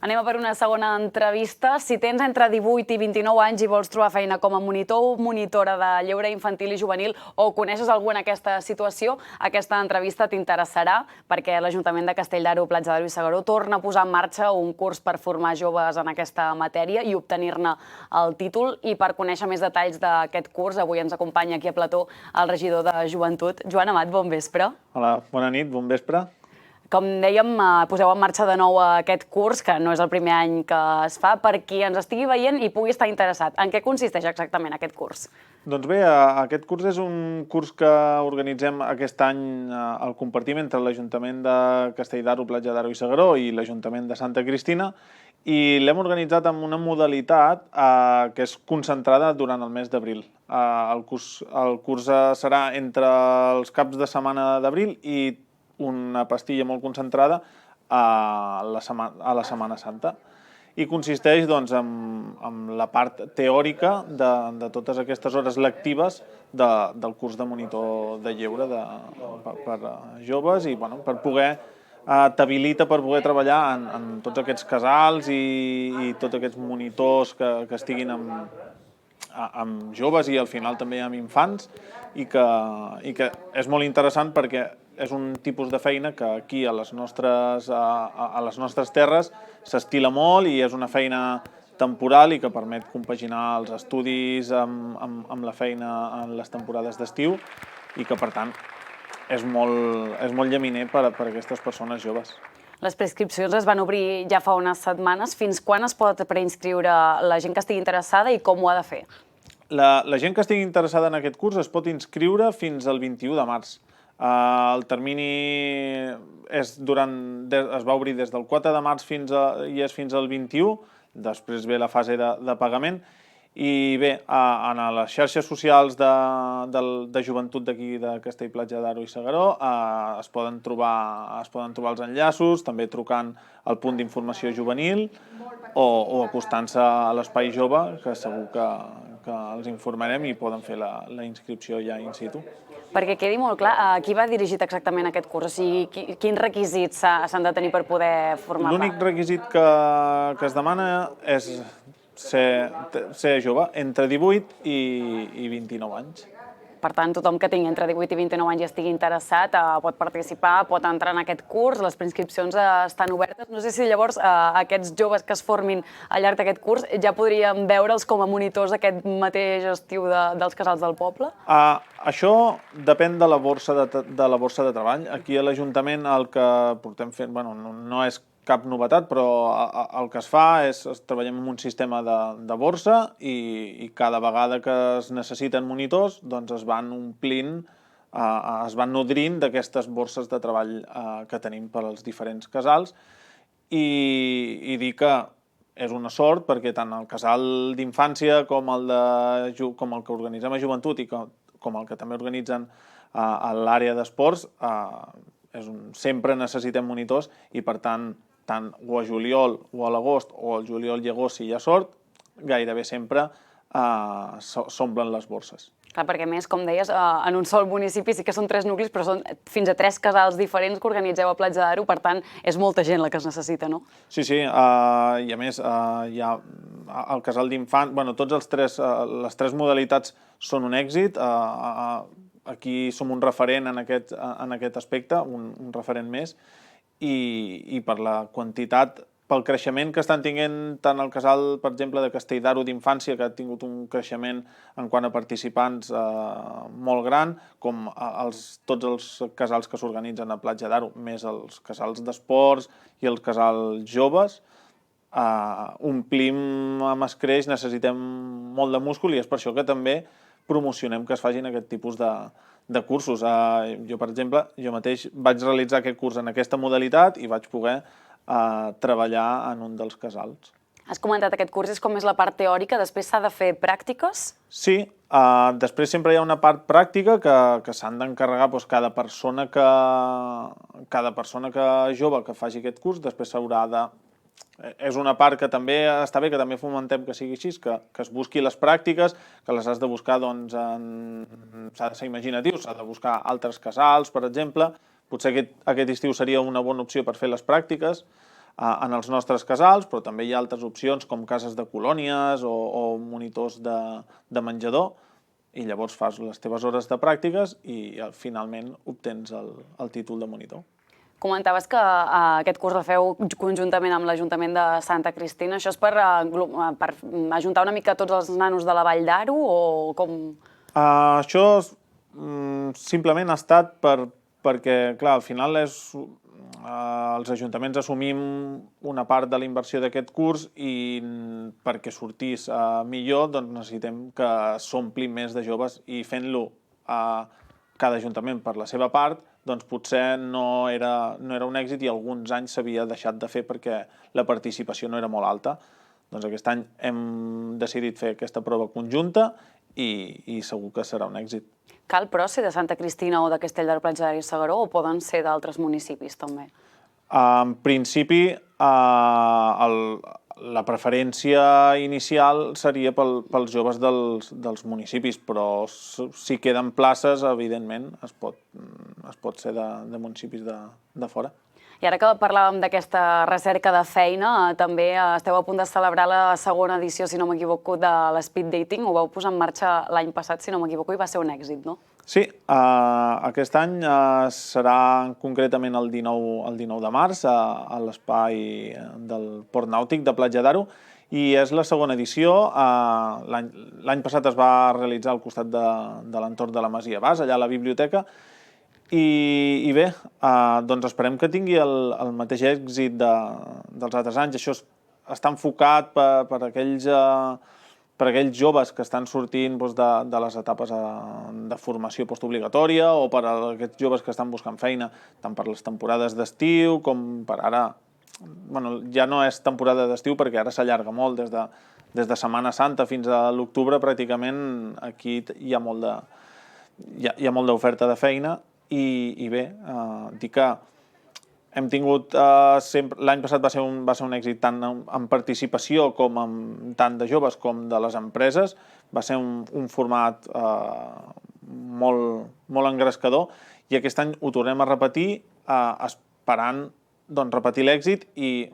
Anem a per una segona entrevista. Si tens entre 18 i 29 anys i vols trobar feina com a monitor o monitora de lleure infantil i juvenil o coneixes algú en aquesta situació, aquesta entrevista t'interessarà perquè l'Ajuntament de Castell d'Aro, Platja d'Aro i S'Agaró torna a posar en marxa un curs per formar joves en aquesta matèria i obtenir-ne el títol. I per conèixer més detalls d'aquest curs, avui ens acompanya aquí a plató el regidor de Joventut, Joan Amat, bon vespre. Hola, bona nit, bon vespre. Com dèiem, poseu en marxa de nou aquest curs, que no és el primer any que es fa, per qui ens estigui veient i pugui estar interessat. En què consisteix exactament aquest curs? Doncs bé, aquest curs és un curs que organitzem aquest any al compartim entre l'Ajuntament de Castell d'Aro, Platja d'Aro i S'Agaró i l'Ajuntament de Santa Cristina, i l'hem organitzat amb una modalitat que és concentrada durant el mes d'abril. El curs serà entre els caps de setmana d'abril i una pastilla molt concentrada a la Setmana Santa. I consisteix en la part teòrica de totes aquestes hores lectives del curs de monitor de lleure per joves i per poder t'habilita per poder treballar en tots aquests casals i tots aquests monitors que estiguin amb joves i al final també amb infants i que és molt interessant perquè és un tipus de feina que aquí a les nostres terres s'estila molt i és una feina temporal i que permet compaginar els estudis amb la feina en les temporades d'estiu i que per tant és molt llaminer per a aquestes persones joves. Les preinscripcions es van obrir ja fa unes setmanes. Fins quan es pot preinscriure la gent que estigui interessada i com ho ha de fer? La gent que estigui interessada en aquest curs es pot inscriure fins al 21 de març. El termini es va obrir des del 4 de març i és fins al 21, després ve la fase de pagament. I bé, en les xarxes socials de joventut d'aquí de Castell-Platja d'Aro i S'Agaró es poden trobar els enllaços, també trucant al punt d'informació juvenil o acostant-se a l'Espai Jove, que segur que els informarem i poden fer la inscripció ja in situ. Perquè quedi molt clar, a qui va dirigit exactament aquest curs? O sigui, quins requisits s'han de tenir per poder formar part? L'únic requisit que es demana és ser jove, entre 18 i 29 anys. Per tant, tothom que tingui entre 18 i 29 anys i estigui interessat pot participar, pot entrar en aquest curs, les preinscripcions estan obertes. No sé si llavors aquests joves que es formin al llarg d'aquest curs ja podríem veure'ls com a monitors aquest mateix estiu dels casals del poble? Això depèn de la borsa de treball. Aquí a l'Ajuntament el que portem fent, no és cap novetat, però el que es fa és treballem amb un sistema de borsa i cada vegada que es necessiten monitors doncs es van omplint, es van nodrint d'aquestes borses de treball que tenim per als diferents casals i dir que és una sort perquè tant el casal d'infància com el que organitzem a Joventut i com el que també organitzen a l'àrea d'esports sempre necessitem monitors i per tant o a juliol o a l'agost o al juliol i agost si hi ha sort, gairebé sempre s'omplen les borses. Clar, perquè a més, com deies, en un sol municipi sí que són 3 nuclis, però són fins a 3 casals diferents que organitzeu a Platja d'Aro, per tant, és molta gent la que es necessita, no? Sí, i a més hi ha el casal d'infants, les 3 modalitats són un èxit, aquí som un referent en aquest aspecte, un referent més, i per la quantitat, pel creixement que estan tinguent tant el casal, per exemple, de Castell d'Aro d'infància, que ha tingut un creixement en quant a participants molt gran, com tots els casals que s'organitzen a Platja d'Aro, més els casals d'esports i els casals joves, omplim amb escreix, necessitem molt de múscul i és per això que també promocionem que es facin aquest tipus de cursos. Jo, per exemple, jo mateix vaig realitzar aquest curs en aquesta modalitat i vaig poder treballar en un dels casals. Has comentat aquest curs és com és la part teòrica, després s'ha de fer pràctiques? Sí, després sempre hi ha una part pràctica que s'han d'encarregar cada persona jove que faci aquest curs, després s'haurà de... És una part que també està bé, que també fomentem que sigui així, que es busqui les pràctiques, que les has de buscar, s'ha de ser imaginatiu, s'ha de buscar altres casals, per exemple. Potser aquest estiu seria una bona opció per fer les pràctiques. en els nostres casals, però també hi ha altres opcions com cases de colònies o monitors de menjador, i llavors fas les teves hores de pràctiques i finalment obtens el títol de monitor. Comentaves que aquest curs el feu conjuntament amb l'Ajuntament de Santa Cristina. Això és per ajuntar una mica tots els nanos de la Vall d'Aro o com...? Això simplement ha estat perquè, clar, al final els ajuntaments assumim una part de la inversió d'aquest curs i perquè sortís millor doncs necessitem que s'ompli més de joves i fent-lo cada ajuntament per la seva part, doncs potser no era un èxit i alguns anys s'havia deixat de fer perquè la participació no era molt alta. Doncs aquest any hem decidit fer aquesta prova conjunta i segur que serà un èxit. Cal, però, ser de Santa Cristina o de Castellar de Platja d'Aro i S'Agaró o poden ser d'altres municipis també? En principi, la preferència inicial seria pels joves dels municipis, però si queden places, evidentment, es pot ser de municipis de fora. I ara que parlàvem d'aquesta recerca de feina, també esteu a punt de celebrar la segona edició, si no m'equivoco, de l'Speed Dating. Ho vau posar en marxa l'any passat, si no m'equivoco, i va ser un èxit, no? Sí, aquest any serà concretament el 19 de març a l'espai del Port Nàutic de Platja d'Aro i és la segona edició. L'any passat es va realitzar al costat de l'entorn de la Masia Bas, allà a la biblioteca, i bé, doncs esperem que tingui el mateix èxit dels altres anys. Això està enfocat per aquells joves que estan sortint de les etapes de formació postobligatòria o per aquests joves que estan buscant feina, tant per les temporades d'estiu com per ara. Bueno, ja no és temporada d'estiu perquè ara s'allarga molt, des de Setmana Santa fins a l'octubre pràcticament aquí hi ha molt d'oferta de feina i bé, dir que hem tingut sempre... L'any passat va ser un èxit tant en participació com tant de joves com de les empreses. Va ser un format molt engrescador i aquest any ho tornem a repetir esperant repetir l'èxit i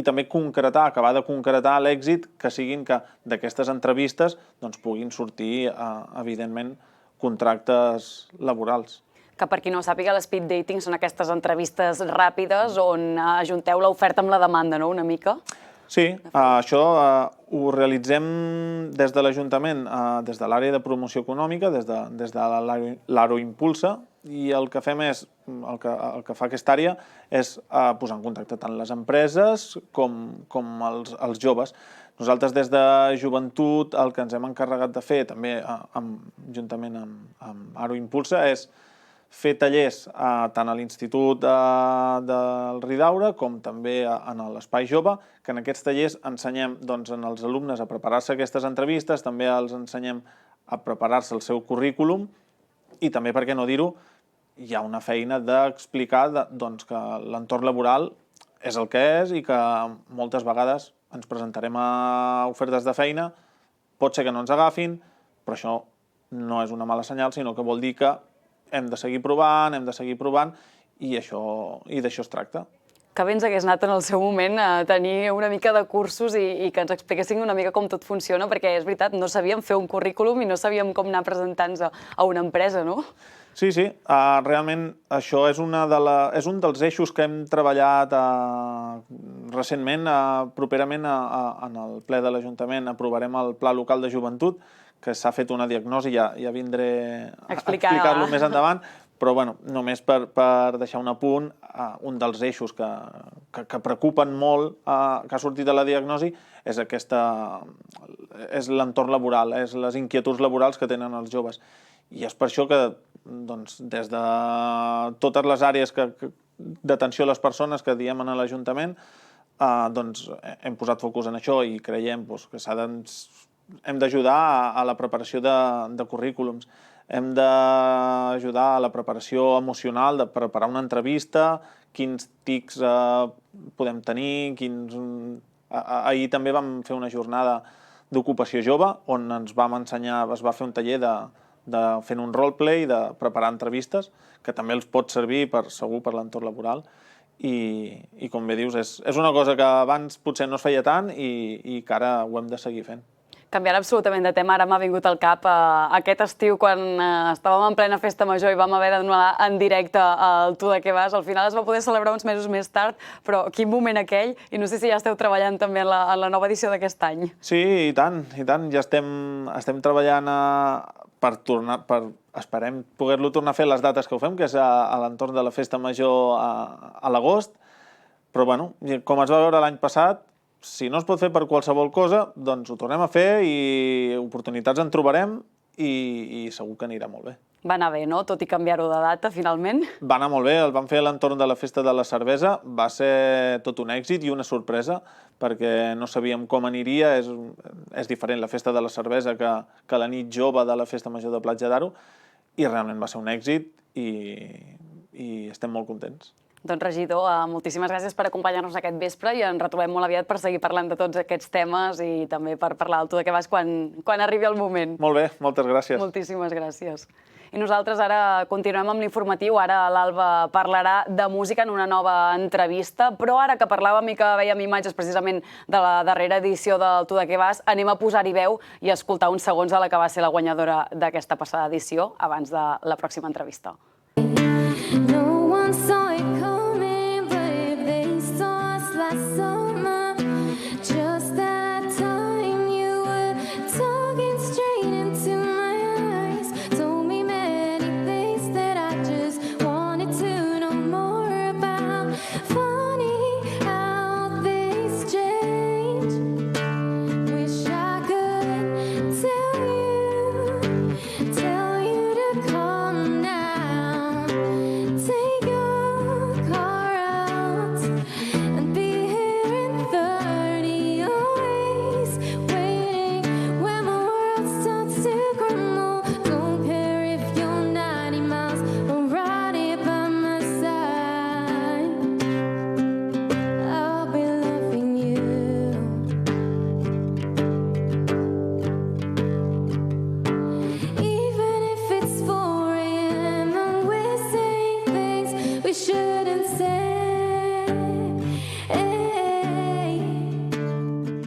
també acabar de concretar l'èxit que siguin que d'aquestes entrevistes puguin sortir, evidentment, contractes laborals. Que per qui no ho sàpiga, l'Speed Dating són aquestes entrevistes ràpides on ajunteu l'oferta amb la demanda, no?, una mica? Sí, això ho realitzem des de l'Ajuntament, des de l'àrea de promoció econòmica, des de l'Aroimpulsa, i el que fem és, el que fa aquesta àrea és posar en contacte tant les empreses com els joves. Nosaltres des de Joventut el que ens hem encarregat de fer, també juntament amb Aroimpulsa, és fer tallers tant a l'Institut del Ridaura com també en l'Espai Jove, que en aquests tallers ensenyem als alumnes a preparar-se aquestes entrevistes, també els ensenyem a preparar-se el seu currículum i també, per què no dir-ho, hi ha una feina d'explicar que l'entorn laboral és el que és i que moltes vegades ens presentarem a ofertes de feina, pot ser que no ens agafin, però això no és una mala senyal, sinó que vol dir que hem de seguir provant i d'això es tracta. Que bé ens hagués anat en el seu moment a tenir una mica de cursos i que ens expliquessin una mica com tot funciona, perquè és veritat, no sabíem fer un currículum i no sabíem com anar presentant-nos a una empresa, no? Sí, realment això és un dels eixos que hem treballat recentment. Properament en el ple de l'Ajuntament aprovarem el Pla Local de Joventut, que s'ha fet una diagnosi, ja vindré a explicar-lo més endavant, però només per deixar un apunt, un dels eixos que preocupen molt, que ha sortit de la diagnosi, és l'entorn laboral, és les inquietuds laborals que tenen els joves. I és per això que des de totes les àrees d'atenció a les persones que diem a l'Ajuntament hem posat focus en això i creiem que hem d'ajudar a la preparació de currículums, hem d'ajudar a la preparació emocional, de preparar una entrevista, quins tics podem tenir, Ahir també vam fer una jornada d'ocupació jove on ens vam ensenyar, es va fer un taller fent un roleplay, de preparar entrevistes, que també els pot servir segur per l'entorn laboral. i com bé dius, és una cosa que abans potser no es feia tant i que ara ho hem de seguir fent. Canviant absolutament de tema, ara m'ha vingut al cap aquest estiu quan estàvem en plena festa major i vam haver de donar en directe el Tu de què vas. Al final es va poder celebrar uns mesos més tard, però quin moment aquell, i no sé si ja esteu treballant també en la nova edició d'aquest any. Sí, i tant. Ja estem treballant esperem poder-lo tornar a fer les dates que ho fem, que és a l'entorn de la festa major a l'agost, però bueno, com es va veure l'any passat, si no es pot fer per qualsevol cosa, doncs ho tornem a fer i oportunitats en trobarem i segur que anirà molt bé. Va anar bé, no? Tot i canviar-ho de data, finalment. Va anar molt bé, el vam fer a l'entorn de la Festa de la Cervesa, va ser tot un èxit i una sorpresa, perquè no sabíem com aniria, és diferent la Festa de la Cervesa que la nit jove de la Festa Major de Platja d'Aro, i realment va ser un èxit i estem molt contents. Doncs, regidor, moltíssimes gràcies per acompanyar-nos aquest vespre i ens retrobem molt aviat per seguir parlant de tots aquests temes i també per parlar del Tu de què vas quan arribi el moment. Molt bé, moltes gràcies. Moltíssimes gràcies. I nosaltres ara continuem amb l'informatiu. Ara l'Alba parlarà de música en una nova entrevista, però ara que parlàvem i que veiem imatges precisament de la darrera edició del Tu de què vas, anem a posar-hi veu i escoltar uns segons a la que va ser la guanyadora d'aquesta passada edició abans de la pròxima entrevista. No one saw